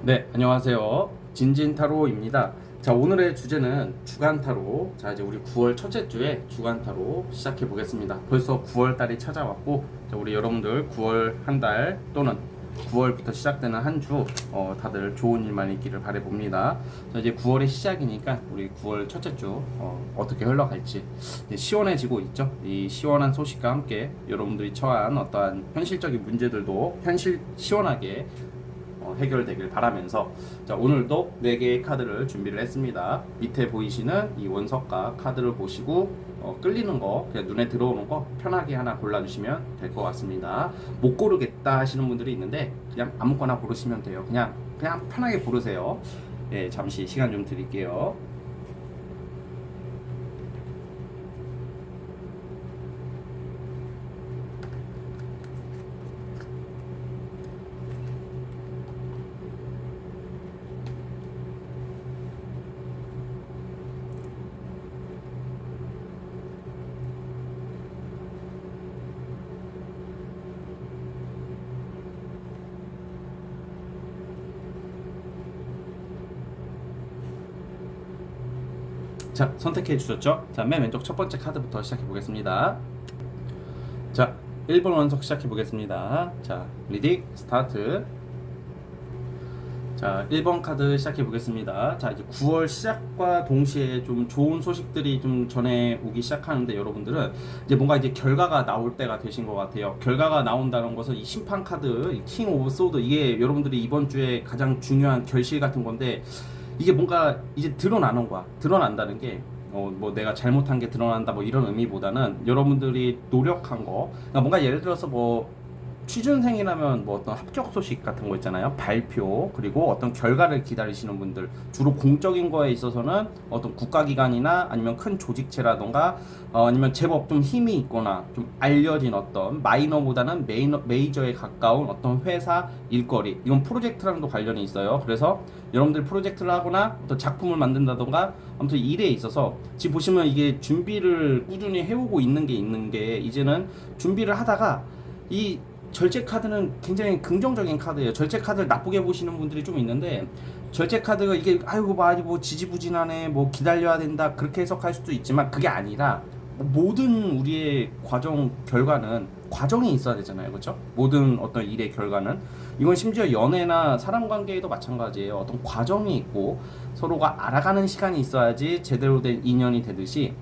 네, 안녕하세요. 진진타로입니다. 자, 오늘의 주제는 주간타로. 자, 이제 우리 9월 첫째 주에 주간타로 시작해 보겠습니다. 벌써 9월 달이 찾아왔고, 자, 우리 여러분들 9월 한 달 또는 9월부터 시작되는 한 주, 다들 좋은 일만 있기를 바라봅니다. 자, 이제 9월의 시작이니까 우리 9월 첫째 주, 어떻게 흘러갈지 이제 시원해지고 있죠. 이 시원한 소식과 함께 여러분들이 처한 어떠한 현실적인 문제들도 시원하게 해결되길 바라면서, 자, 오늘도 4개의 카드를 준비를 했습니다. 밑에 보이시는 이 원석과 카드를 보시고 끌리는 거, 그냥 눈에 들어오는 거 편하게 하나 골라주시면 될 것 같습니다. 못 고르겠다 하시는 분들이 있는데 그냥 아무거나 고르시면 돼요. 그냥 편하게 고르세요. 예, 잠시 시간 좀 드릴게요. 자, 선택해 주셨죠? 자, 맨 왼쪽 첫 번째 카드부터 시작해 보겠습니다. 자, 1번 원석 시작해 보겠습니다. 자, 리딩 스타트. 자, 1번 카드 시작해 보겠습니다. 자, 이제 9월 시작과 동시에 좀 좋은 소식들이 좀 전해 오기 시작하는데, 여러분들은 이제 뭔가 이제 결과가 나올 때가 되신 것 같아요. 결과가 나온다는 것은 이 심판 카드, 킹 오브 소드, 이게 여러분들이 이번 주에 가장 중요한 결실 같은 건데, 이게 뭔가 이제 드러나는 거야. 드러난다는 게 뭐 내가 잘못한 게 드러난다 뭐 이런 의미보다는 여러분들이 노력한 거, 그러니까 뭔가 예를 들어서 뭐 취준생이라면 뭐 어떤 합격 소식 같은 거 있잖아요. 발표, 그리고 어떤 결과를 기다리시는 분들, 주로 공적인 거에 있어서는 어떤 국가기관이나 아니면 큰 조직체라던가, 아니면 제법 좀 힘이 있거나 좀 알려진 어떤 마이너보다는 메이저에 가까운 어떤 회사 일거리, 이건 프로젝트랑도 관련이 있어요. 그래서 여러분들이 프로젝트를 하거나 어떤 작품을 만든다던가, 아무튼 일에 있어서 지금 보시면 이게 준비를 꾸준히 해오고 있는 게 이제는 준비를 하다가, 이 절제 카드는 굉장히 긍정적인 카드예요. 절제 카드를 나쁘게 보시는 분들이 좀 있는데, 절제 카드가 이게 아이고 뭐 지지부진하네, 뭐 기다려야 된다, 그렇게 해석할 수도 있지만 그게 아니라, 모든 우리의 과정 결과는 과정이 있어야 되잖아요, 그렇죠? 모든 어떤 일의 결과는, 이건 심지어 연애나 사람 관계에도 마찬가지예요. 어떤 과정이 있고 서로가 알아가는 시간이 있어야지 제대로 된 인연이 되듯이,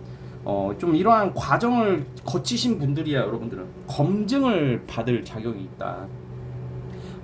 좀 이러한 과정을 거치신 분들이야 여러분들은 검증을 받을 자격이 있다.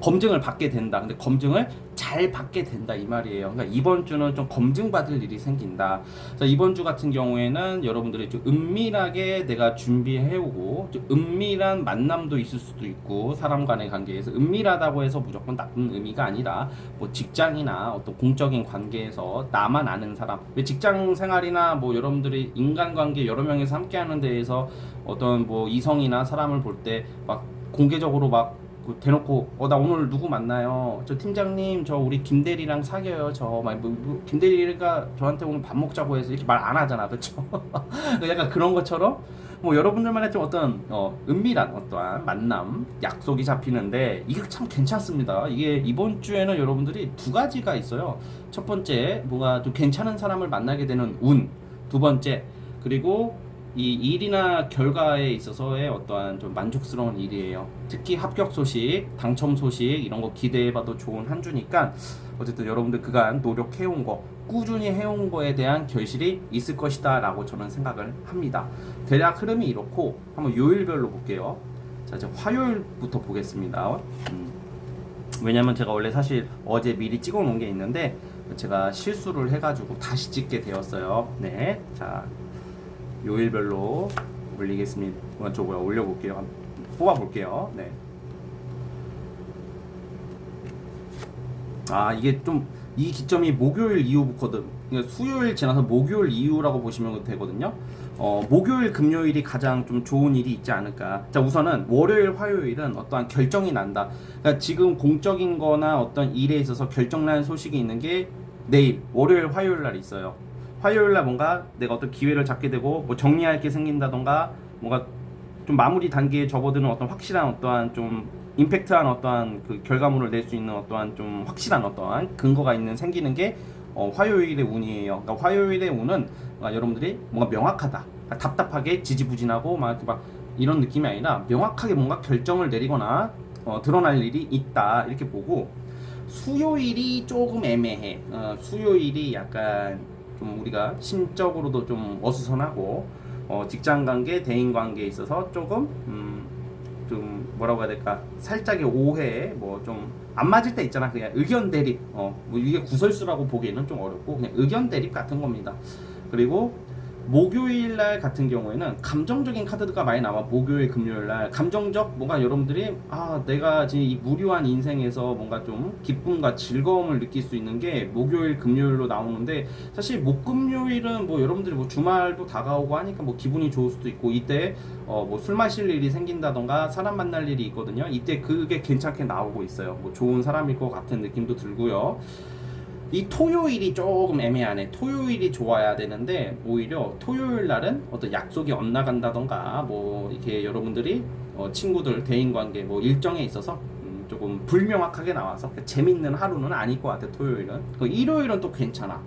검증을 받게 된다. 근데 검증을 잘 받게 된다 이 말이에요. 그러니까 이번 주는 좀 검증받을 일이 생긴다. 자, 이번 주 같은 경우에는 여러분들이 좀 은밀하게 내가 준비해오고, 좀 은밀한 만남도 있을 수도 있고, 사람 간의 관계에서 은밀하다고 해서 무조건 나쁜 의미가 아니라, 뭐 직장이나 어떤 공적인 관계에서 나만 아는 사람, 직장 생활이나 뭐 여러분들이 인간관계 여러 명이서 함께하는 데에서 어떤 뭐 이성이나 사람을 볼 때 막 공개적으로 막 대놓고 나 오늘 누구 만나요? 저 팀장님, 저 우리 김대리랑 사귀어요. 뭐, 김대리가 저한테 오늘 밥 먹자고 해서 이렇게 말 안 하잖아, 그렇죠? 약간 그런 것처럼 뭐 여러분들만의 좀 어떤 은밀한 어떠한 만남, 약속이 잡히는데, 이게 참 괜찮습니다. 이게 이번 주에는 여러분들이 두 가지가 있어요. 첫 번째, 뭔가 좀 괜찮은 사람을 만나게 되는 운. 두 번째, 그리고 이 일이나 결과에 있어서의 어떠한 좀 만족스러운 일이에요. 특히 합격 소식, 당첨 소식 이런 거 기대해봐도 좋은 한 주니까, 어쨌든 여러분들 그간 노력해온 거, 꾸준히 해온 거에 대한 결실이 있을 것이다 라고 저는 생각을 합니다. 대략 흐름이 이렇고, 한번 요일별로 볼게요. 자, 이제 화요일부터 보겠습니다. 왜냐면 제가 원래 사실 어제 미리 찍어 놓은 게 있는데 제가 실수를 해가지고 다시 찍게 되었어요. 네, 자, 요일별로 올리겠습니다. 올려볼게요. 뽑아볼게요. 네. 이게 좀, 이 기점이 목요일 이후거든. 그러니까 수요일 지나서 목요일 이후라고 보시면 되거든요. 목요일, 금요일이 가장 좀 좋은 일이 있지 않을까. 자, 우선은 월요일, 화요일은 어떠한 결정이 난다. 그러니까 지금 공적인 거나 어떤 일에 있어서 결정난 소식이 있는 게 내일, 월요일, 화요일 날 있어요. 화요일 날 뭔가 내가 어떤 기회를 잡게 되고, 뭐 정리할 게 생긴다던가, 뭔가 좀 마무리 단계에 접어드는 어떤 확실한 어떠한 좀 임팩트한 어떠한 그 결과물을 낼 수 있는 어떠한 좀 확실한 어떠한 근거가 있는 생기는 게 화요일의 운이에요. 그러니까 화요일의 운은 여러분들이 뭔가 명확하다, 답답하게 지지부진하고 막, 이렇게 막 이런 느낌이 아니라 명확하게 뭔가 결정을 내리거나 드러날 일이 있다 이렇게 보고, 수요일이 조금 애매해. 수요일이 약간 좀 우리가 심적으로도 좀 어수선하고 직장 관계, 대인 관계에 있어서 조금 좀 뭐라고 해야 될까, 살짝의 오해, 뭐 좀 안 맞을 때 있잖아. 그냥 의견 대립, 뭐 이게 구설수라고 보기에는 좀 어렵고 그냥 의견 대립 같은 겁니다. 그리고 목요일 날 같은 경우에는 감정적인 카드가 많이 나와. 목요일, 금요일 날 감정적, 뭔가 여러분들이 내가 지금 이 무료한 인생에서 뭔가 좀 기쁨과 즐거움을 느낄 수 있는 게 목요일, 금요일로 나오는데, 사실 목, 금요일은 뭐 여러분들이 뭐 주말도 다가오고 하니까 뭐 기분이 좋을 수도 있고, 이때 뭐 술 마실 일이 생긴다던가 사람 만날 일이 있거든요. 이때 그게 괜찮게 나오고 있어요. 뭐 좋은 사람일 것 같은 느낌도 들고요. 이 토요일이 조금 애매하네. 토요일이 좋아야 되는데 오히려 토요일 날은 어떤 약속이 엇나간다던가 뭐 이렇게 여러분들이 친구들 대인관계 뭐 일정에 있어서 조금 불명확하게 나와서 재밌는 하루는 아닐 것 같아. 토요일은. 그 일요일은 또 괜찮아.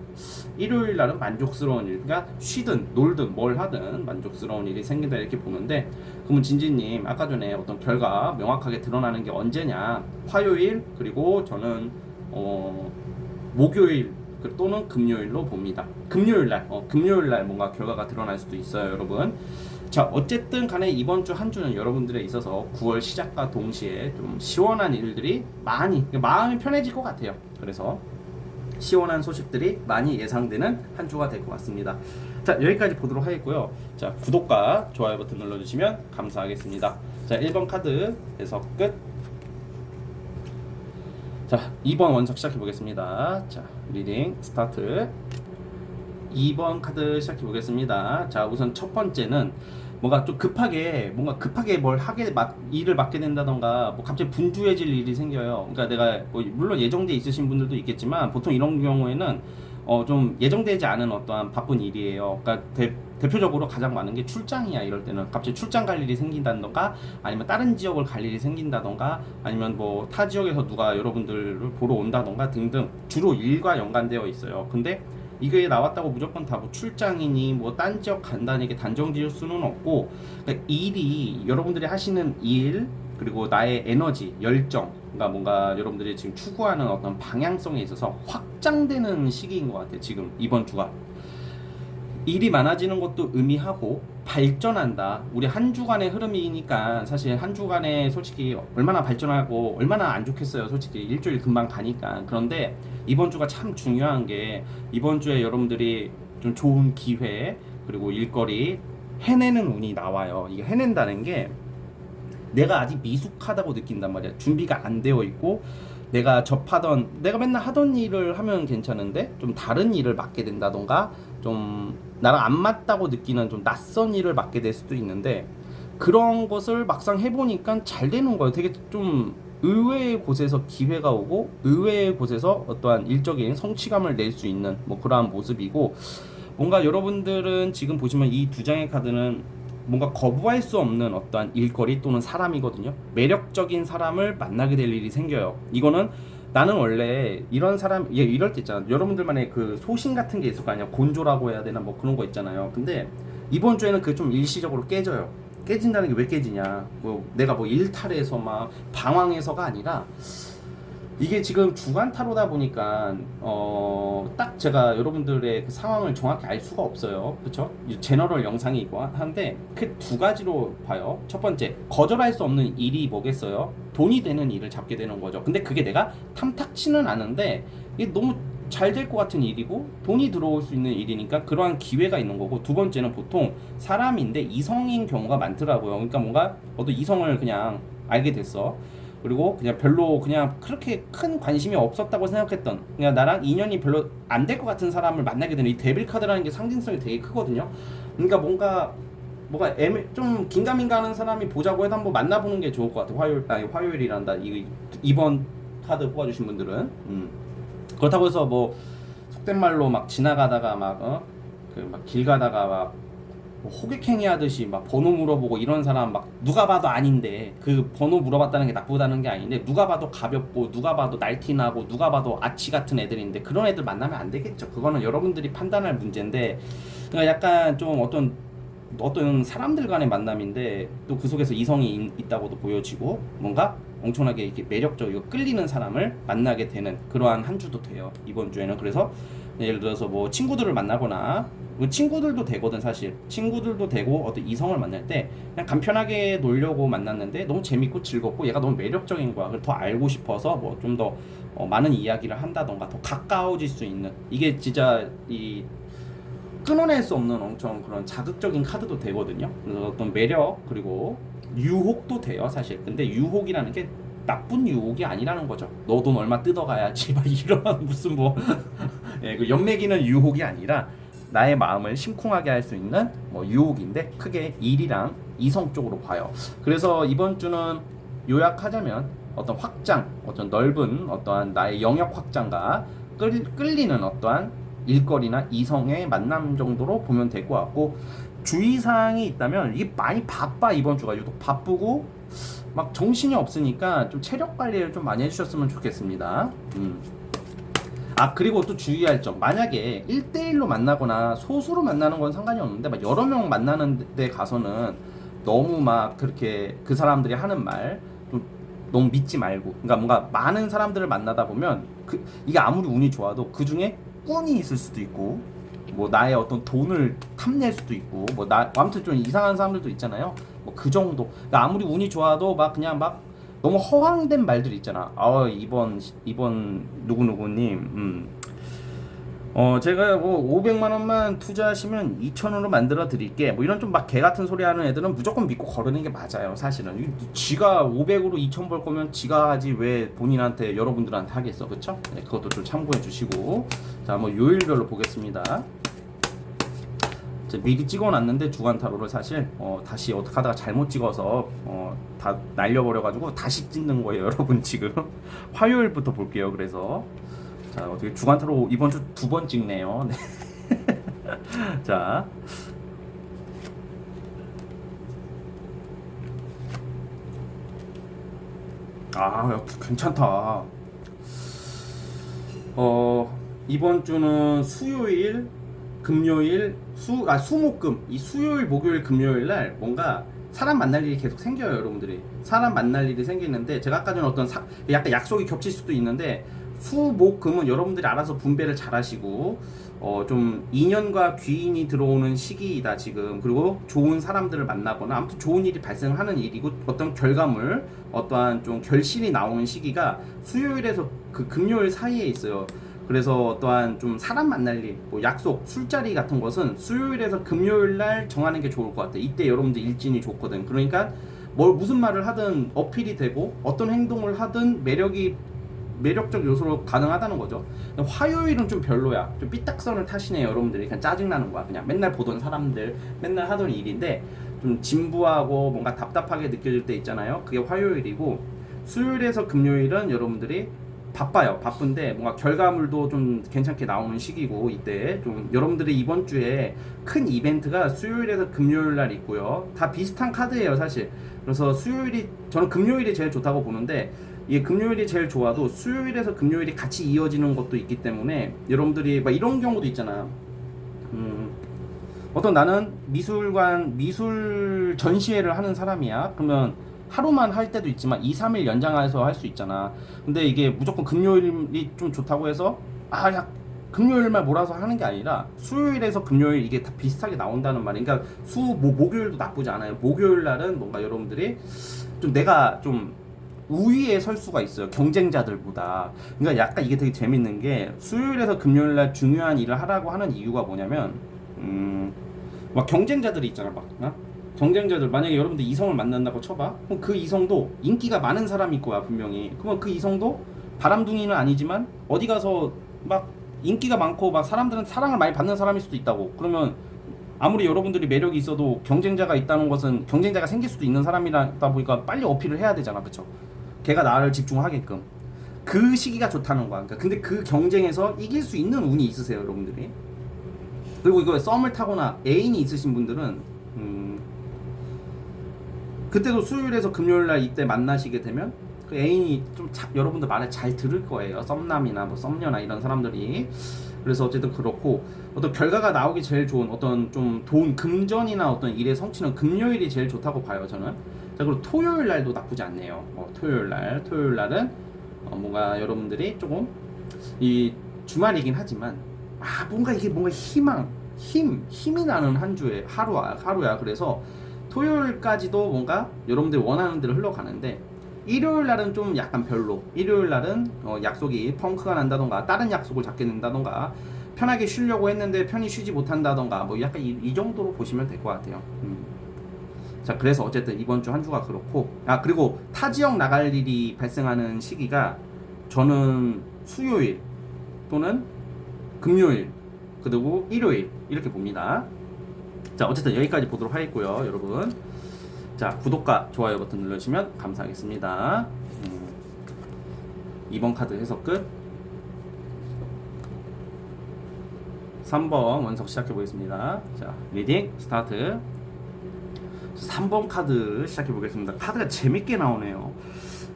일요일 날은 만족스러운 일, 그러니까 쉬든 놀든 뭘 하든 만족스러운 일이 생긴다 이렇게 보는데, 그러면 진지님 아까 전에 어떤 결과 명확하게 드러나는 게 언제냐? 화요일, 그리고 저는 목요일 또는 금요일로 봅니다. 금요일 날 뭔가 결과가 드러날 수도 있어요, 여러분. 자, 어쨌든 간에 이번 주 한 주는 여러분들에 있어서 9월 시작과 동시에 좀 시원한 일들이 많이, 마음이 편해질 것 같아요. 그래서 시원한 소식들이 많이 예상되는 한 주가 될 것 같습니다. 자, 여기까지 보도록 하겠고요. 자, 구독과 좋아요 버튼 눌러주시면 감사하겠습니다. 자, 1번 카드 해석 끝. 자, 2번 원석 시작해 보겠습니다. 자, 리딩 스타트. 2번 카드 시작해 보겠습니다. 자, 우선 첫 번째는 뭔가 급하게 뭘 일을 맡게 된다던가 뭐 갑자기 분주해질 일이 생겨요. 그러니까 내가 뭐 물론 예정돼 있으신 분들도 있겠지만 보통 이런 경우에는 좀 예정되지 않은 어떠한 바쁜 일이에요. 그러니까 대표적으로 가장 많은 게 출장이야. 이럴 때는 갑자기 출장 갈 일이 생긴다던가, 아니면 다른 지역을 갈 일이 생긴다던가, 아니면 뭐 타 지역에서 누가 여러분들을 보러 온다던가 등등 주로 일과 연관되어 있어요. 근데 이게 나왔다고 무조건 다 뭐 출장이니 뭐 딴 지역 간다니 이게 단정 지을 수는 없고, 그러니까 일이 여러분들이 하시는 일, 그리고 나의 에너지, 열정, 그러니까 뭔가 여러분들이 지금 추구하는 어떤 방향성에 있어서 확장되는 시기인 것 같아요. 지금 이번 주가 일이 많아지는 것도 의미하고 발전한다. 우리 한 주간의 흐름이니까 사실 한 주간에 솔직히 얼마나 발전하고 얼마나 안 좋겠어요. 솔직히 일주일 금방 가니까. 그런데 이번 주가 참 중요한 게, 이번 주에 여러분들이 좀 좋은 기회, 그리고 일거리 해내는 운이 나와요. 이게 해낸다는 게 내가 아직 미숙하다고 느낀단 말이야. 준비가 안 되어 있고, 내가 맨날 하던 일을 하면 괜찮은데 좀 다른 일을 맡게 된다던가, 좀 나랑 안 맞다고 느끼는 좀 낯선 일을 맡게 될 수도 있는데, 그런 것을 막상 해보니까 잘 되는 거예요. 되게 좀 의외의 곳에서 기회가 오고, 의외의 곳에서 어떠한 일적인 성취감을 낼 수 있는 뭐 그러한 모습이고, 뭔가 여러분들은 지금 보시면 이 두 장의 카드는 뭔가 거부할 수 없는 어떠한 일거리 또는 사람이거든요. 매력적인 사람을 만나게 될 일이 생겨요. 이거는 나는 원래 이런 사람, 이럴 때 있잖아. 여러분들만의 그 소신 같은 게 있을 거 아니야. 곤조라고 해야 되나 뭐 그런 거 있잖아요. 근데 이번 주에는 그게 좀 일시적으로 깨져요. 깨진다는 게 왜 깨지냐? 뭐 내가 뭐 일탈해서 막 방황해서가 아니라, 이게 지금 주간 타로다 보니까 딱 제가 여러분들의 그 상황을 정확히 알 수가 없어요. 그렇죠? 제너럴 영상이고 한데 그 두 가지로 봐요. 첫 번째, 거절할 수 없는 일이 뭐겠어요? 돈이 되는 일을 잡게 되는 거죠. 근데 그게 내가 탐탁치는 않은데 이게 너무 잘 될 것 같은 일이고 돈이 들어올 수 있는 일이니까 그러한 기회가 있는 거고, 두 번째는 보통 사람인데 이성인 경우가 많더라고요. 그러니까 뭔가 어떤 이성을 그냥 알게 됐어. 그리고 그냥 별로 그냥 그렇게 큰 관심이 없었다고 생각했던, 그냥 나랑 인연이 별로 안 될 것 같은 사람을 만나게 되는, 이 데빌 카드라는 게 상징성이 되게 크거든요. 그러니까 뭔가 좀 긴가민가하는 사람이 보자고 해도 한번 만나보는 게 좋을 것 같아요. 화요일이란다. 이번 카드 뽑아주신 분들은 그렇다고 해서 뭐 속된 말로 막 지나가다가 막 길 가다가 막 뭐 호객행위 하듯이 막 번호 물어보고 이런 사람 막 누가 봐도 아닌데, 그 번호 물어봤다는 게 나쁘다는 게 아닌데 누가 봐도 가볍고 누가 봐도 날티나고 누가 봐도 아치 같은 애들인데 그런 애들 만나면 안 되겠죠. 그거는 여러분들이 판단할 문제인데, 그러니까 약간 좀 어떤 사람들 간의 만남인데 또 그 속에서 이성이 있다고도 보여지고 뭔가 엄청나게 이렇게 매력적이고 끌리는 사람을 만나게 되는 그러한 한 주도 돼요, 이번 주에는. 그래서 예를 들어서 뭐 친구들을 만나거나, 뭐 친구들도 되거든 사실. 친구들도 되고 어떤 이성을 만날 때 그냥 간편하게 놀려고 만났는데 너무 재밌고 즐겁고 얘가 너무 매력적인 거야. 그래서 더 알고 싶어서 뭐 좀 더 많은 이야기를 한다던가 더 가까워질 수 있는, 이게 진짜 이 끊어낼 수 없는 엄청 그런 자극적인 카드도 되거든요. 그래서 어떤 매력 그리고 유혹도 돼요 사실. 근데 유혹이라는 게 나쁜 유혹이 아니라는 거죠. 너 돈 얼마 뜯어가야지 막 이런 무슨 뭐 예, 그 연맥이는 유혹이 아니라 나의 마음을 심쿵하게 할 수 있는 뭐 유혹인데, 크게 일이랑 이성 쪽으로 봐요. 그래서 이번 주는 요약하자면 어떤 확장, 어떤 넓은 어떠한 나의 영역 확장과 끌리는 어떠한 일거리나 이성의 만남 정도로 보면 될 것 같고, 주의사항이 있다면 이게 많이 바빠. 이번 주가 유독 바쁘고 막 정신이 없으니까 좀 체력 관리를 좀 많이 해주셨으면 좋겠습니다. 아, 그리고 또 주의할 점, 만약에 1대1로 만나거나 소수로 만나는 건 상관이 없는데 막 여러 명 만나는 데 가서는 너무 막 그렇게 그 사람들이 하는 말 좀 너무 믿지 말고, 그러니까 뭔가 많은 사람들을 만나다 보면 이게 아무리 운이 좋아도 그 중에 꾼이 있을 수도 있고 뭐 나의 어떤 돈을 탐낼 수도 있고 뭐 아무튼 좀 이상한 사람들도 있잖아요. 뭐 그 정도. 그러니까 아무리 운이 좋아도 막 그냥 막 너무 허황된 말들 있잖아. 이번 누구누구님, 제가 뭐 500만 원만 투자하시면 2,000원으로 만들어 드릴게. 뭐 이런 좀 막 개 같은 소리 하는 애들은 무조건 믿고 거르는 게 맞아요, 사실은. 지가 500으로 2,000 벌 거면 지가 하지 왜 본인한테, 여러분들한테 하겠어, 그쵸? 네, 그것도 좀 참고해 주시고. 자, 뭐 요일별로 보겠습니다. 미리 찍어놨는데 주간타로를 사실 다시 어떻게 하다가 잘못 찍어서 다 날려버려가지고 다시 찍는 거예요, 여러분. 지금 화요일부터 볼게요. 그래서 자, 어떻게 주간타로 이번 주 2번 찍네요. 네. 자, 괜찮다. 이번 주는 수요일, 금요일, 수목금, 이 수요일, 목요일, 금요일 날 뭔가 사람 만날 일이 계속 생겨요, 여러분들이. 사람 만날 일이 생기는데, 제가 아까 전에 어떤 약간 약속이 겹칠 수도 있는데, 수목금은 여러분들이 알아서 분배를 잘 하시고 좀 인연과 귀인이 들어오는 시기이다 지금. 그리고 좋은 사람들을 만나거나 아무튼 좋은 일이 발생하는 일이고, 어떤 결과물, 어떠한 좀 결실이 나오는 시기가 수요일에서 그 금요일 사이에 있어요. 그래서 어떠한 좀 사람 만날 일, 뭐 약속, 술자리 같은 것은 수요일에서 금요일 날 정하는 게 좋을 것 같아요. 이때 여러분들 일진이 좋거든. 그러니까 무슨 말을 하든 어필이 되고 어떤 행동을 하든 매력적 요소로 가능하다는 거죠. 화요일은 좀 별로야. 좀 삐딱선을 타시네요, 여러분들이. 그냥 짜증나는 거야. 그냥 맨날 보던 사람들, 맨날 하던 일인데 좀 진부하고 뭔가 답답하게 느껴질 때 있잖아요. 그게 화요일이고, 수요일에서 금요일은 여러분들이 바빠요. 바쁜데 뭔가 결과물도 좀 괜찮게 나오는 시기고, 이때 좀 여러분들이 이번 주에 큰 이벤트가 수요일에서 금요일 날 있고요. 다 비슷한 카드예요, 사실. 그래서 저는 금요일이 제일 좋다고 보는데, 이 금요일이 제일 좋아도 수요일에서 금요일이 같이 이어지는 것도 있기 때문에 여러분들이 막 이런 경우도 있잖아요. 나는 미술 전시회를 하는 사람이야. 그러면 하루만 할 때도 있지만 2, 3일 연장해서 할 수 있잖아. 근데 이게 무조건 금요일이 좀 좋다고 해서 금요일만 몰아서 하는 게 아니라 수요일에서 금요일 이게 다 비슷하게 나온다는 말이야. 그러니까 목요일도 나쁘지 않아요. 목요일 날은 뭔가 여러분들이 좀 내가 좀 우위에 설 수가 있어요, 경쟁자들보다. 그러니까 약간 이게 되게 재밌는 게, 수요일에서 금요일날 중요한 일을 하라고 하는 이유가 뭐냐면, 막 경쟁자들이 있잖아, 경쟁자들. 만약에 여러분들 이성을 만난다고 쳐봐. 그럼 그 이성도 인기가 많은 사람일 거야, 분명히. 그러면 그 이성도 바람둥이는 아니지만 어디 가서 막 인기가 많고 막 사람들은 사랑을 많이 받는 사람일 수도 있다고. 그러면 아무리 여러분들이 매력이 있어도 경쟁자가 있다는 것은 경쟁자가 생길 수도 있는 사람이다 보니까 빨리 어필을 해야 되잖아, 그쵸? 걔가 나를 집중하게끔. 그 시기가 좋다는 거야. 그러니까 근데 그 경쟁에서 이길 수 있는 운이 있으세요, 여러분들이. 그리고 이거 썸을 타거나 애인이 있으신 분들은 그때도 수요일에서 금요일 날 이때 만나시게 되면 그 애인이 좀 여러분들 말을 잘 들을 거예요. 썸남이나 뭐 썸녀나 이런 사람들이. 그래서 어쨌든 그렇고 어떤 결과가 나오기 제일 좋은 어떤 좀 돈 금전이나 어떤 일의 성취는 금요일이 제일 좋다고 봐요 저는. 자 그리고 토요일 날도 나쁘지 않네요. 토요일 날은 뭔가 여러분들이 조금 이 주말이긴 하지만 뭔가 이게 뭔가 힘이 나는 한 주의 하루야. 그래서 토요일까지도 뭔가 여러분들이 원하는 대로 흘러가는데 일요일 날은 좀 약간 별로. 일요일 날은 약속이 펑크가 난다던가 다른 약속을 잡게 된다던가 편하게 쉬려고 했는데 편히 쉬지 못한다던가 뭐 약간 이 정도로 보시면 될 것 같아요. 자 그래서 어쨌든 이번 주 한 주가 그렇고 그리고 타 지역 나갈 일이 발생하는 시기가 저는 수요일 또는 금요일 그리고 일요일 이렇게 봅니다. 자 어쨌든 여기까지 보도록 하겠고요 여러분. 자 구독과 좋아요 버튼 눌러주시면 감사하겠습니다. 2번 카드 해석 끝. 3번 원석 시작해 보겠습니다. 자 리딩 스타트. 3번 카드 시작해 보겠습니다. 카드가 재밌게 나오네요.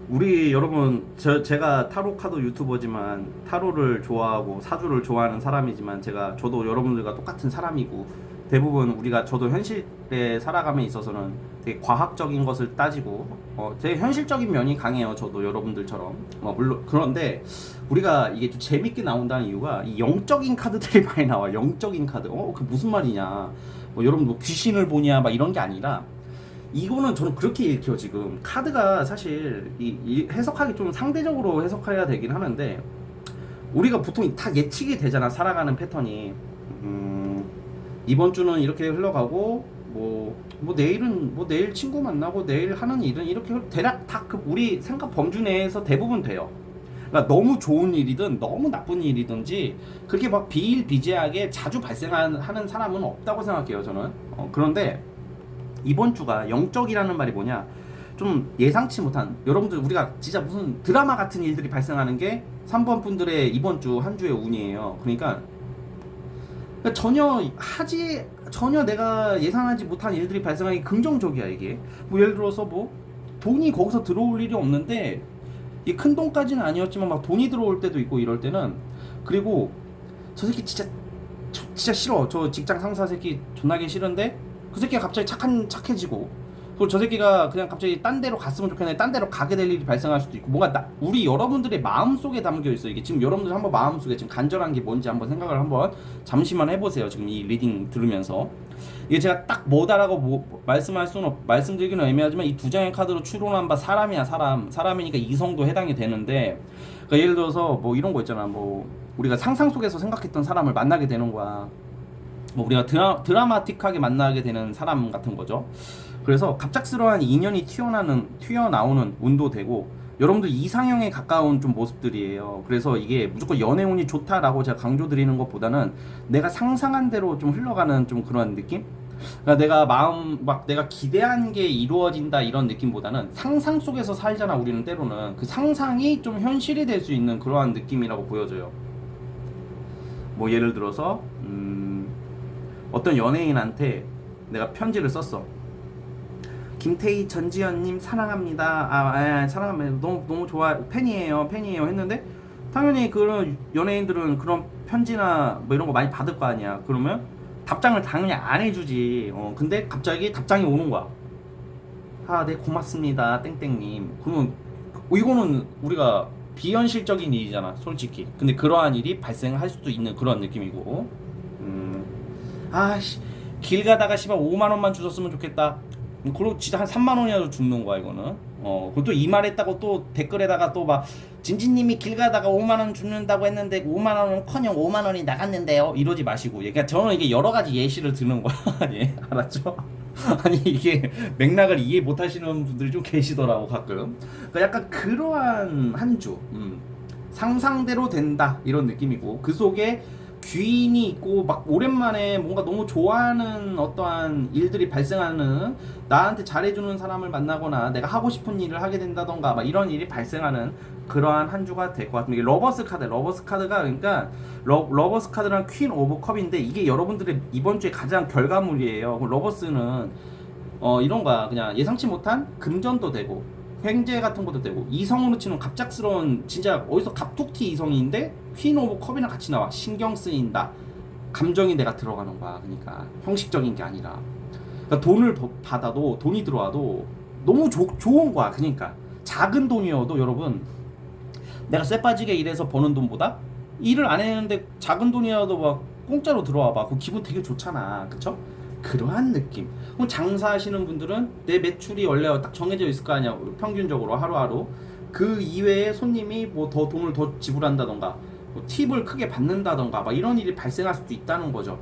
우리 여러분 제가 타로 카드 유튜버지만 타로를 좋아하고 사주를 좋아하는 사람이지만 저도 여러분들과 똑같은 사람이고 대부분 저도 현실에 살아감에 있어서는 되게 과학적인 것을 따지고 되게 현실적인 면이 강해요. 저도 여러분들처럼 물론 그런데 우리가 이게 좀 재밌게 나온다는 이유가 이 영적인 카드들이 많이 나와. 영적인 카드 그 무슨 말이냐 여러분 뭐 귀신을 보냐 막 이런 게 아니라 이거는 저는 그렇게 읽혀요. 지금 카드가 사실 이 해석하기 좀 상대적으로 해석해야 되긴 하는데 우리가 보통 다 예측이 되잖아. 살아가는 패턴이 이번 주는 이렇게 흘러가고 내일은 내일 친구 만나고 내일 하는 일은 이렇게 대략 다 우리 생각 범주 내에서 대부분 돼요. 그러니까 너무 좋은 일이든 너무 나쁜 일이든지 그렇게 막 비일비재하게 자주 발생하는 사람은 없다고 생각해요 저는. 그런데 이번 주가 영적이라는 말이 뭐냐 좀 예상치 못한 여러분들 우리가 진짜 무슨 드라마 같은 일들이 발생하는 게 3번 분들의 이번 주 한 주의 운이에요. 그러니까 전혀 내가 예상하지 못한 일들이 발생하기 긍정적이야 이게. 예를 들어서 돈이 거기서 들어올 일이 없는데 이 큰 돈까지는 아니었지만 막 돈이 들어올 때도 있고 이럴 때는. 그리고 저 새끼 진짜 싫어. 저 직장 상사 새끼 존나게 싫은데 그 새끼가 갑자기 착해지고 그리고 저 새끼가 그냥 갑자기 딴 데로 갔으면 좋겠는데 딴 데로 가게 될 일이 발생할 수도 있고 뭔가 우리 여러분들의 마음속에 담겨 있어. 이게 지금 여러분들 한번 마음속에 지금 간절한 게 뭔지 한번 생각을 한번 잠시만 해보세요. 지금 이 리딩 들으면서 이게 제가 딱 뭐다라고 말씀드리기는 애매하지만 이 두 장의 카드로 추론한 바 사람이야. 사람이니까 이성도 해당이 되는데 그러니까 예를 들어서 이런 거 있잖아. 우리가 상상 속에서 생각했던 사람을 만나게 되는 거야. 우리가 드라마틱하게 만나게 되는 사람 같은 거죠. 그래서 갑작스러운 인연이 튀어나오는 운도 되고 여러분들 이상형에 가까운 좀 모습들이에요. 그래서 이게 무조건 연애운이 좋다라고 제가 강조드리는 것보다는 내가 상상한 대로 좀 흘러가는 좀 그런 느낌? 그러니까 내가 기대한 게 이루어진다 이런 느낌보다는 상상 속에서 살잖아. 우리는 때로는 그 상상이 좀 현실이 될 수 있는 그러한 느낌이라고 보여져요. 예를 들어서 어떤 연예인한테 내가 편지를 썼어. 김태희 전지현님 사랑합니다. 사랑합니다. 너무 좋아. 팬이에요 했는데 당연히 그런 연예인들은 그런 편지나 이런 거 많이 받을 거 아니야. 그러면 답장을 당연히 안 해주지. 근데 갑자기 답장이 오는 거야. 네 고맙습니다 땡땡님. 그러면 이거는 우리가 비현실적인 일이잖아 솔직히. 근데 그러한 일이 발생할 수도 있는 그런 느낌이고 길 가다가 5만 원만 주셨으면 좋겠다. 그리고 진짜 한 3만 원이라도 죽는 거야 이거는. 그리고 또 이 말했다고 또 댓글에다가 또 진진님이 길 가다가 5만 원 주는다고 했는데 5만 원은커녕 5만 원이 나갔는데요. 이러지 마시고. 그러니까 저는 이게 여러 가지 예시를 드는 거야. 예, 알았죠? 아니 이게 맥락을 이해 못하시는 분들이 좀 계시더라고 가끔. 그러니까 약간 그러한 한 주. 상상대로 된다 이런 느낌이고 그 속에 귀인이 있고 오랜만에 뭔가 너무 좋아하는 어떠한 일들이 발생하는 나한테 잘해주는 사람을 만나거나 내가 하고 싶은 일을 하게 된다던가 이런 일이 발생하는 그러한 한 주가 될 것 같습니다. 이게 러버스 카드가 그러니까 러버스 카드랑 퀸 오브 컵인데 이게 여러분들의 이번 주에 가장 결과물이에요. 러버스는 이런 거야. 그냥 예상치 못한 금전도 되고 횡재 같은 것도 되고 이성으로 치는 갑작스러운 진짜 어디서 갑툭튀 이성인데 퀸 오브 컵이랑 같이 나와. 신경 쓰인다. 감정이 내가 들어가는 거야. 그러니까 형식적인 게 아니라. 그러니까 돈을 받아도 돈이 들어와도 너무 좋은 거야. 그러니까 작은 돈이어도 여러분 내가 쎄빠지게 일해서 버는 돈보다 일을 안 했는데 작은 돈이라도 막 공짜로 들어와 봐. 그 기분 되게 좋잖아. 그쵸? 그러한 느낌. 그럼 장사하시는 분들은 내 매출이 원래 딱 정해져 있을 거 아니야. 평균적으로 하루하루. 그 이외에 손님이 뭐 더 돈을 더 지불한다던가 뭐 팁을 크게 받는다던가 막 이런 일이 발생할 수도 있다는 거죠.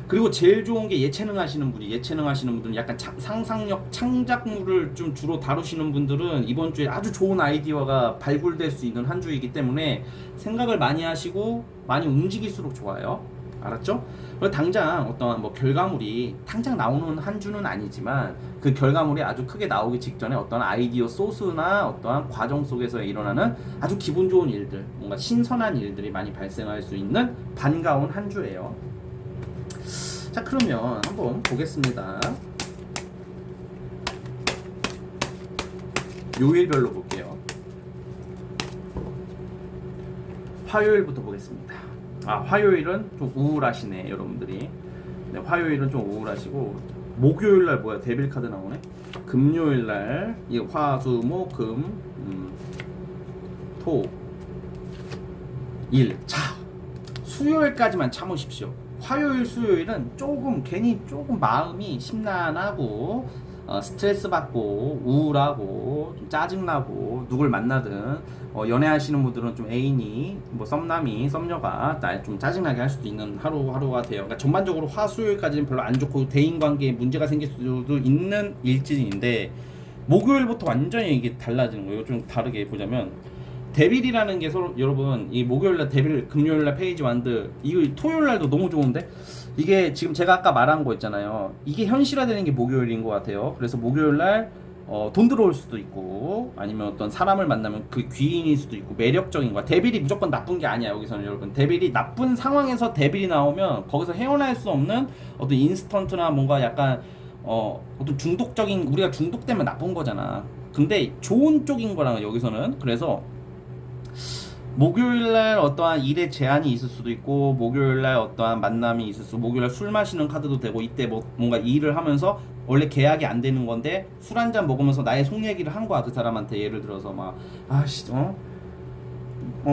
그리고 제일 좋은 게 예체능 하시는 분들은 약간 상상력, 창작물을 좀 주로 다루시는 분들은 이번 주에 아주 좋은 아이디어가 발굴될 수 있는 한 주이기 때문에 생각을 많이 하시고 많이 움직일수록 좋아요. 알았죠? 그리고 당장 어떤 뭐 결과물이 당장 나오는 한 주는 아니지만 그 결과물이 아주 크게 나오기 직전에 어떤 아이디어 소스나 어떠한 과정 속에서 일어나는 아주 기분 좋은 일들, 뭔가 신선한 일들이 많이 발생할 수 있는 반가운 한 주예요. 자, 그러면 한번 보겠습니다. 요일별로 볼게요. 화요일부터 보겠습니다. 화요일은 좀 우울하시네, 여러분들이. 네, 화요일은 좀 우울하시고, 목요일날 뭐야, 데빌 카드 나오네. 금요일날 이 화, 수, 목, 금, 토, 일. 자, 수요일까지만 참으십시오. 화요일, 수요일은 괜히 조금 마음이 심란하고 스트레스 받고 우울하고 좀 짜증나고 누굴 만나든 연애하시는 분들은 좀 애인이 뭐 썸남이 썸녀가 날 좀 짜증나게 할 수도 있는 하루가 돼요. 그러니까 전반적으로 화, 수요일까지는 별로 안 좋고 대인관계에 문제가 생길 수도 있는 일진인데 목요일부터 완전히 이게 달라지는 거예요. 좀 다르게 보자면 데빌이라는 게 서로 여러분 이 목요일날 데빌, 금요일날 페이지 완드, 이거 토요일날도 너무 좋은데 이게 지금 제가 아까 말한 거 있잖아요. 이게 현실화되는 게 목요일인 것 같아요. 그래서 목요일날 돈 들어올 수도 있고 아니면 어떤 사람을 만나면 그 귀인일 수도 있고 매력적인 거야. 데빌이 무조건 나쁜 게 아니야. 여기서는 여러분 데빌이 나쁜 상황에서 데빌이 나오면 거기서 헤어날 수 없는 어떤 인스턴트나 뭔가 약간 어떤 중독적인, 우리가 중독되면 나쁜 거잖아. 근데 좋은 쪽인 거랑 여기서는. 그래서 목요일날 어떠한 일에 제한이 있을 수도 있고 목요일날 어떠한 만남이 있을 수, 목요일날 술 마시는 카드도 되고 이때 뭔가 일을 하면서 원래 계약이 안 되는 건데 술 한잔 먹으면서 나의 속 얘기를 한 거야. 그 사람한테 예를 들어서 막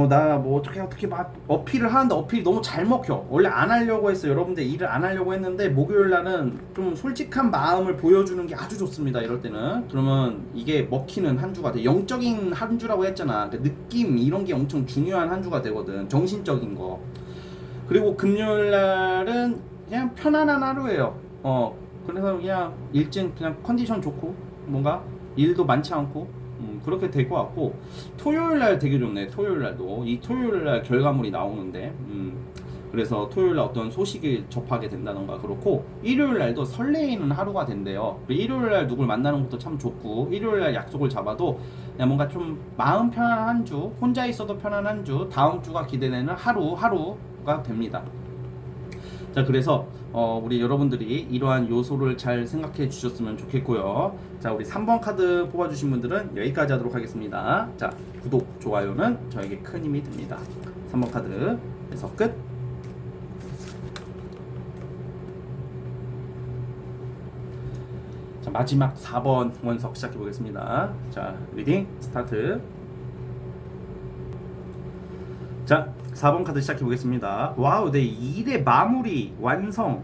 나 뭐 어떻게 막 어필을 하는데 어필이 너무 잘 먹혀. 원래 안 하려고 했어. 여러분들 일을 안 하려고 했는데 목요일 날은 좀 솔직한 마음을 보여주는 게 아주 좋습니다. 이럴 때는. 그러면 이게 먹히는 한 주가 돼. 영적인 한 주라고 했잖아. 그 느낌 이런 게 엄청 중요한 한 주가 되거든. 정신적인 거. 그리고 금요일 날은 그냥 편안한 하루예요. 그래서 그냥 일진 그냥 컨디션 좋고 뭔가 일도 많지 않고 그렇게 될 것 같고 토요일날 되게 좋네. 토요일날도 이 토요일날 결과물이 나오는데 그래서 토요일날 어떤 소식을 접하게 된다던가 그렇고 일요일날도 설레이는 하루가 된대요. 일요일날 누굴 만나는 것도 참 좋고 일요일날 약속을 잡아도 그냥 뭔가 좀 마음 편안한 한 주, 혼자 있어도 편안한 한 주, 다음 주가 기대되는 하루가 됩니다. 자, 그래서 우리 여러분들이 이러한 요소를 잘 생각해 주셨으면 좋겠고요. 자, 우리 3번 카드 뽑아주신 분들은 여기까지 하도록 하겠습니다. 자, 구독, 좋아요는 저에게 큰 힘이 됩니다. 3번 카드에서 끝. 자, 마지막 4번 원석 시작해 보겠습니다. 자, 리딩 스타트. 자, 4번 카드 시작해 보겠습니다. 와우, 네, 일의 마무리 완성.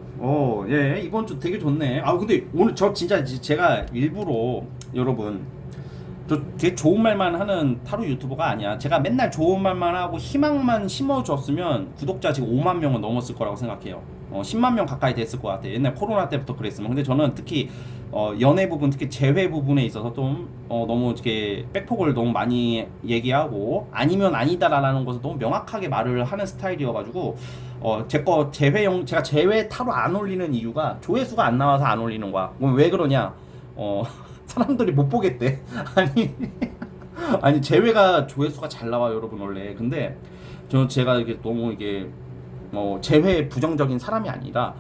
예, 이번 주 되게 좋네. 근데 오늘 저 진짜 제가 일부러 여러분 저 되게 좋은 말만 하는 타로 유튜버가 아니야. 제가 맨날 좋은 말만 하고 희망만 심어줬으면 구독자 지금 5만 명은 넘었을 거라고 생각해요. 10만 명 가까이 됐을 것 같아. 옛날 코로나 때부터 그랬으면. 근데 저는 특히 연애 부분, 특히 재회 부분에 있어서 좀 너무 이렇게 백폭을 너무 많이 얘기하고 아니면 아니다라는 것을 너무 명확하게 말을 하는 스타일이어가지고 제가 재회 타로 안 올리는 이유가 조회수가 안 나와서 안 올리는 거야. 왜 그러냐? 사람들이 못 보겠대. 아니 재회가 조회수가 잘 나와요, 여러분 원래. 근데 제가 이게 너무 이게 재회 부정적인 사람이 아니라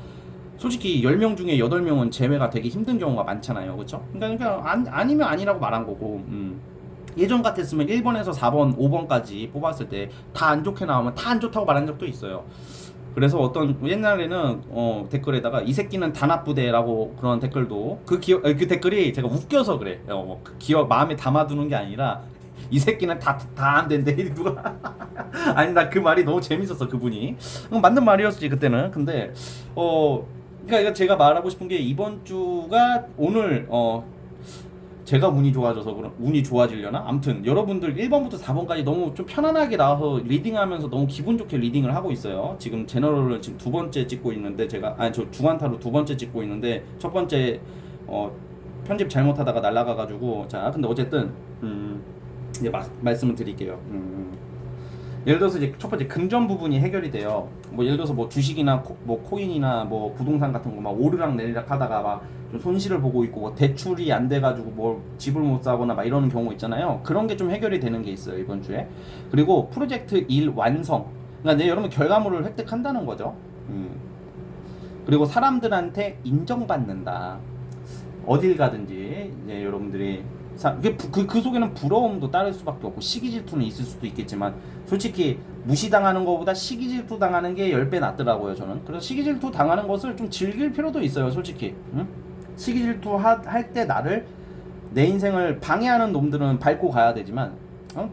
솔직히 10명 중에 8명은 제외가 되기 힘든 경우가 많잖아요. 그렇죠? 그러니까 아니면 아니라고 말한 거고. 예전 같았으면 1번에서 4번, 5번까지 뽑았을 때 다 안 좋게 나오면 다 안 좋다고 말한 적도 있어요. 그래서 어떤 옛날에는 댓글에다가 이 새끼는 다 나쁘대라고 그런 댓글도 그 댓글이 제가 웃겨서 그래. 그 기억 마음에 담아두는 게 아니라 이 새끼는 다 안 된대 누가 아니 나 그 말이 너무 재밌었어 그분이 맞는 말이었지 그때는. 근데 그러니까 제가 말하고 싶은 게 이번 주가 오늘 제가 운이 좋아져서 그런 운이 좋아지려나? 아무튼 여러분들 1번부터 4번까지 너무 좀 편안하게 나와서 리딩하면서 너무 기분 좋게 리딩을 하고 있어요. 지금 제너럴을 지금 2번째 찍고 있는데 제가 저 중간타로 2번째 찍고 있는데 첫 번째 편집 잘못하다가 날라가가지고 자 근데 어쨌든 이제 말씀을 드릴게요. 예를 들어서 이제 첫 번째 금전 부분이 해결이 돼요. 뭐 예를 들어서 뭐 주식이나 뭐 코인이나 뭐 부동산 같은 거 막 오르락 내리락 하다가 막 좀 손실을 보고 있고 뭐 대출이 안 돼가지고 뭐 집을 못 사거나 막 이러는 경우 있잖아요. 그런 게 좀 해결이 되는 게 있어요 이번 주에. 그리고 프로젝트 일 완성. 그러니까 여러분 결과물을 획득한다는 거죠. 그리고 사람들한테 인정받는다. 어딜 가든지 이제 여러분들이 그 속에는 부러움도 따를 수밖에 없고 시기 질투는 있을 수도 있겠지만 솔직히 무시당하는 것보다 시기 질투 당하는 게 10배 낫더라고요 저는. 그래서 시기 질투 당하는 것을 좀 즐길 필요도 있어요 솔직히. 시기 질투 할 때 나를 내 인생을 방해하는 놈들은 밟고 가야 되지만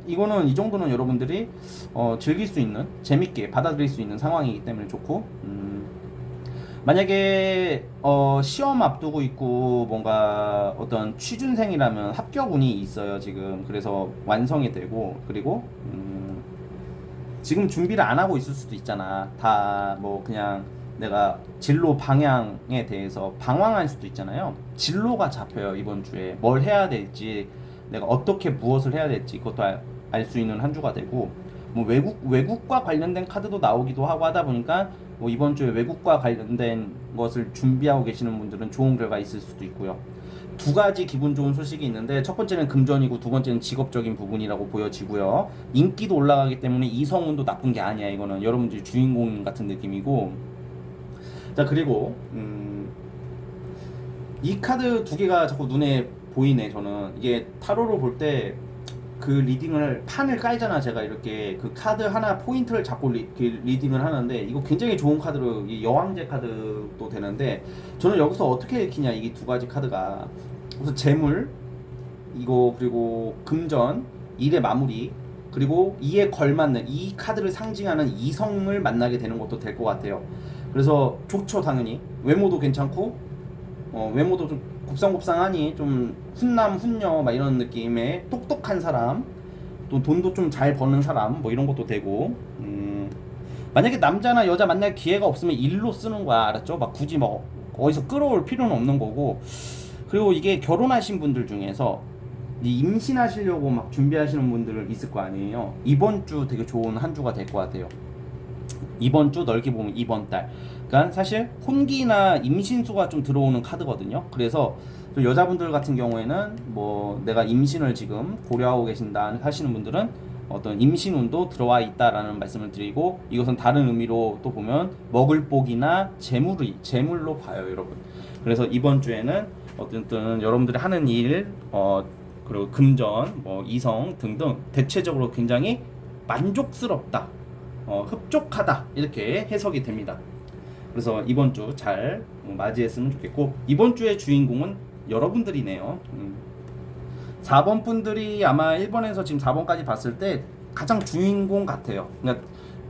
이거는 이 정도는 여러분들이 즐길 수 있는 재밌게 받아들일 수 있는 상황이기 때문에 좋고. 만약에 시험 앞두고 있고 뭔가 어떤 취준생이라면 합격운이 있어요 지금. 그래서 완성이 되고 그리고 지금 준비를 안 하고 있을 수도 있잖아. 다 뭐 그냥 내가 진로 방향에 대해서 방황할 수도 있잖아요. 진로가 잡혀요 이번 주에. 뭘 해야 될지 내가 어떻게 무엇을 해야 될지 그것도 알 수 있는 한 주가 되고 뭐 외국과 관련된 카드도 나오기도 하고 하다 보니까 뭐 이번 주에 외국과 관련된 것을 준비하고 계시는 분들은 좋은 결과 있을 수도 있고요. 두 가지 기분 좋은 소식이 있는데 첫 번째는 금전이고 두 번째는 직업적인 부분이라고 보여지고요. 인기도 올라가기 때문에 이성운도 나쁜 게 아니야. 이거는 여러분들이 주인공 같은 느낌이고. 자 그리고 이 카드 두 개가 자꾸 눈에 보이네. 저는 이게 타로로 볼 때 그 리딩을 판을 깔잖아. 제가 이렇게 그 카드 하나 포인트를 잡고 리딩을 하는데 이거 굉장히 좋은 카드로 이 여왕제 카드도 되는데 저는 여기서 어떻게 읽히냐 이게 두 가지 카드가 우선 재물 이거 그리고 금전 일의 마무리 그리고 이에 걸맞는 이 카드를 상징하는 이성을 만나게 되는 것도 될 것 같아요. 그래서 좋죠 당연히. 외모도 괜찮고 외모도 좀 곱상곱상하니 좀 훈남 훈녀 막 이런 느낌의 똑똑한 사람 또 돈도 좀 잘 버는 사람 뭐 이런 것도 되고. 만약에 남자나 여자 만날 기회가 없으면 일로 쓰는 거야. 알았죠? 막 굳이 뭐 어디서 끌어올 필요는 없는 거고. 그리고 이게 결혼하신 분들 중에서 임신하시려고 막 준비하시는 분들 있을 거 아니에요. 이번 주 되게 좋은 한 주가 될 것 같아요. 이번 주 넓게 보면 이번 달. 그러니까 사실 혼기나 임신수가 좀 들어오는 카드거든요. 그래서 여자분들 같은 경우에는 뭐 내가 임신을 지금 고려하고 계신다 하시는 분들은 어떤 임신운도 들어와 있다라는 말씀을 드리고 이것은 다른 의미로 또 보면 먹을 복이나 재물로 봐요, 여러분. 그래서 이번 주에는 어쨌든 여러분들이 하는 일 그리고 금전, 뭐 이성 등등 대체적으로 굉장히 만족스럽다. 흡족하다 이렇게 해석이 됩니다. 그래서 이번 주 잘 맞이했으면 좋겠고 이번 주의 주인공은 여러분들이네요. 4번 분들이 아마 1번에서 지금 4번까지 봤을 때 가장 주인공 같아요. 그러니까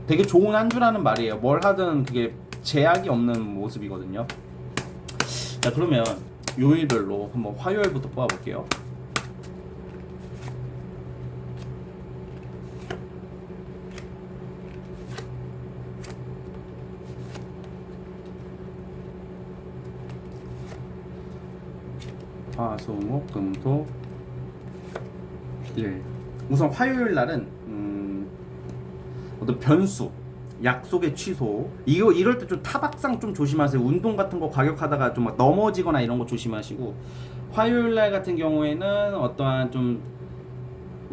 되게 좋은 한 주라는 말이에요. 뭘 하든 그게 제약이 없는 모습이거든요. 자 그러면 요일별로 한번 화요일부터 뽑아볼게요. 화, 수, 목, 금, 토, 일. 우선 화요일 날은 어떤 변수, 약속의 취소. 이럴 때 좀 타박상 좀 조심하세요. 운동 같은 거 과격하다가 좀 막 넘어지거나 이런 거 조심하시고. 화요일 날 같은 경우에는 어떠한 좀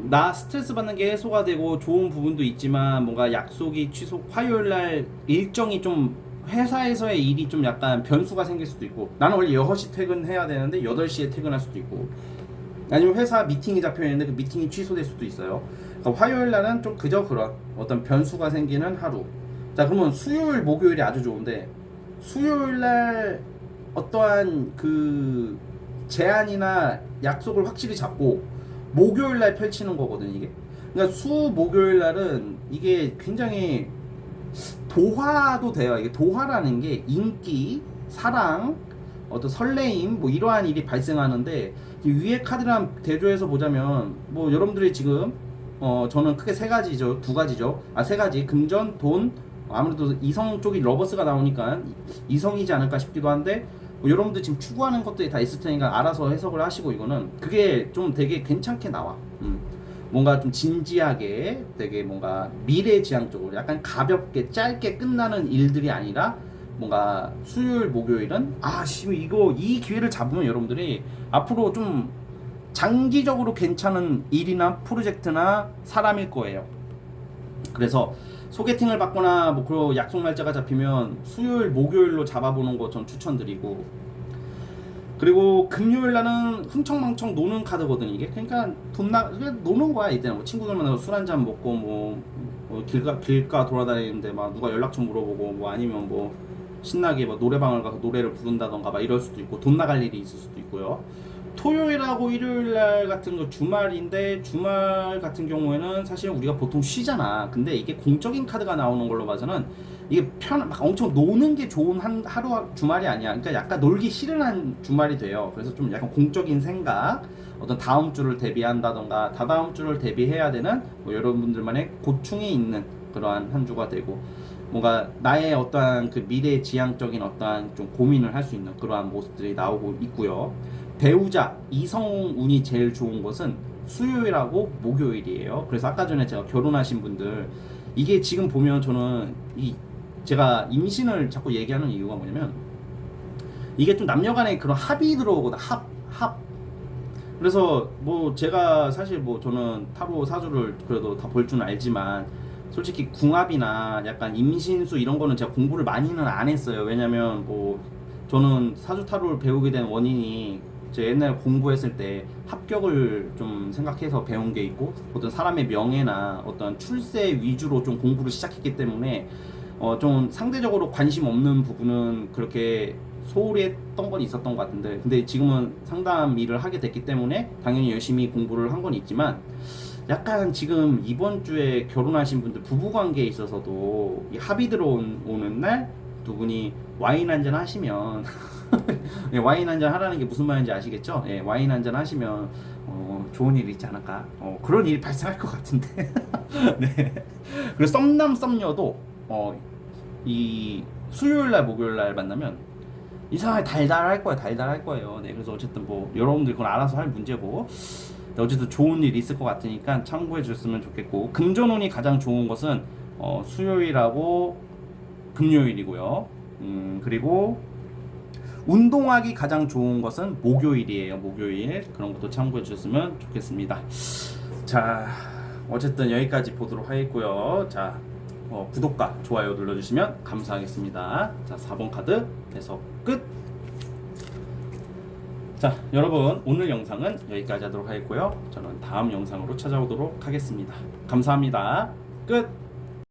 나 스트레스 받는 게 해소가 되고 좋은 부분도 있지만 뭔가 약속이 취소. 화요일 날 일정이 좀 회사에서의 일이 좀 약간 변수가 생길 수도 있고, 나는 원래 6시 퇴근해야 되는데 8시에 퇴근할 수도 있고, 아니면 회사 미팅이 잡혀 있는데 그 미팅이 취소될 수도 있어요. 그러니까 화요일 날은 좀 그저 그런 어떤 변수가 생기는 하루. 자, 그러면 수요일 목요일이 아주 좋은데, 수요일 날 어떠한 그 제안이나 약속을 확실히 잡고 목요일 날 펼치는 거거든 이게. 그러니까 수 목요일 날은 이게 굉장히 도화도 돼요. 이게 도화라는 게 인기, 사랑, 어떤 설레임, 뭐 이러한 일이 발생하는데, 이 위에 카드랑 대조해서 보자면 뭐 여러분들이 지금 저는 크게 세 가지죠, 두 가지죠, 세 가지. 금전, 돈, 아무래도 이성 쪽이 러버스가 나오니까 이성이지 않을까 싶기도 한데, 뭐 여러분들 지금 추구하는 것들이 다 있을 테니까 알아서 해석을 하시고, 이거는 그게 좀 되게 괜찮게 나와. 뭔가 좀 진지하게 되게 뭔가 미래지향적으로 약간 가볍게 짧게 끝나는 일들이 아니라, 뭔가 수요일 목요일은 이거 이 기회를 잡으면 여러분들이 앞으로 좀 장기적으로 괜찮은 일이나 프로젝트나 사람일 거예요. 그래서 소개팅을 받거나 뭐 그런 약속 날짜가 잡히면 수요일 목요일로 잡아보는 거 전 추천드리고, 그리고 금요일 날은 흥청망청 노는 카드거든 이게. 그러니까 노는 거야. 이때는 뭐 친구들 만나서 술 한잔 먹고 뭐 길가 돌아다니는데 막 누가 연락처 물어보고, 뭐 아니면 뭐 신나게 뭐 노래방을 가서 노래를 부른다던가 막 이럴 수도 있고, 돈 나갈 일이 있을 수도 있고요. 토요일하고 일요일 날 같은 거 주말인데, 주말 같은 경우에는 사실 우리가 보통 쉬잖아. 근데 이게 공적인 카드가 나오는 걸로 봐서는 이게 막 엄청 노는 게 좋은 하루 주말이 아니야. 그러니까 약간 놀기 싫은 한 주말이 돼요. 그래서 좀 약간 공적인 생각, 어떤 다음 주를 대비한다던가 다다음 주를 대비해야 되는 뭐 여러분들만의 고충이 있는 그러한 한 주가 되고, 뭔가 나의 어떠한 그 미래 지향적인 어떠한 좀 고민을 할 수 있는 그러한 모습들이 나오고 있고요. 배우자, 이성운이 제일 좋은 것은 수요일하고 목요일이에요. 그래서 아까 전에 제가 결혼하신 분들, 이게 지금 보면 저는 제가 임신을 자꾸 얘기하는 이유가 뭐냐면, 이게 좀 남녀간의 그런 합이 들어오거든. 합. 그래서 뭐 제가 사실 뭐 저는 타로 사주를 그래도 다 볼 줄 알지만, 솔직히 궁합이나 약간 임신수 이런 거는 제가 공부를 많이는 안 했어요. 왜냐면 뭐 저는 사주 타로를 배우게 된 원인이 제 옛날에 공부했을 때 합격을 좀 생각해서 배운 게 있고, 어떤 사람의 명예나 어떤 출세 위주로 좀 공부를 시작했기 때문에 좀 상대적으로 관심 없는 부분은 그렇게 소홀히 했던 건 있었던 것 같은데, 근데 지금은 상담 일을 하게 됐기 때문에 당연히 열심히 공부를 한 건 있지만, 약간 지금 이번 주에 결혼하신 분들 부부관계에 있어서도 이 합이 들어오는 날 두 분이 와인 한잔 하시면 예, 와인 한잔 하라는 게 무슨 말인지 아시겠죠? 예, 와인 한잔 하시면 좋은 일이 있지 않을까? 그런 일이 발생할 것 같은데. 네. 그리고 썸남 썸녀도 이 수요일 날 목요일 날 만나면 이상하게 달달할 거예요. 네, 그래서 어쨌든 뭐 여러분들 그건 알아서 할 문제고, 어쨌든 좋은 일이 있을 것 같으니까 참고해 줬으면 좋겠고, 금전운이 가장 좋은 것은 수요일하고 금요일이고요. 그리고 운동하기 가장 좋은 것은 목요일이에요. 목요일. 그런 것도 참고해 주셨으면 좋겠습니다. 자, 어쨌든 여기까지 보도록 하겠고요. 자, 구독과 좋아요 눌러주시면 감사하겠습니다. 자, 4번 카드 해석 끝. 자, 여러분 오늘 영상은 여기까지 하도록 하겠고요. 저는 다음 영상으로 찾아오도록 하겠습니다. 감사합니다. 끝.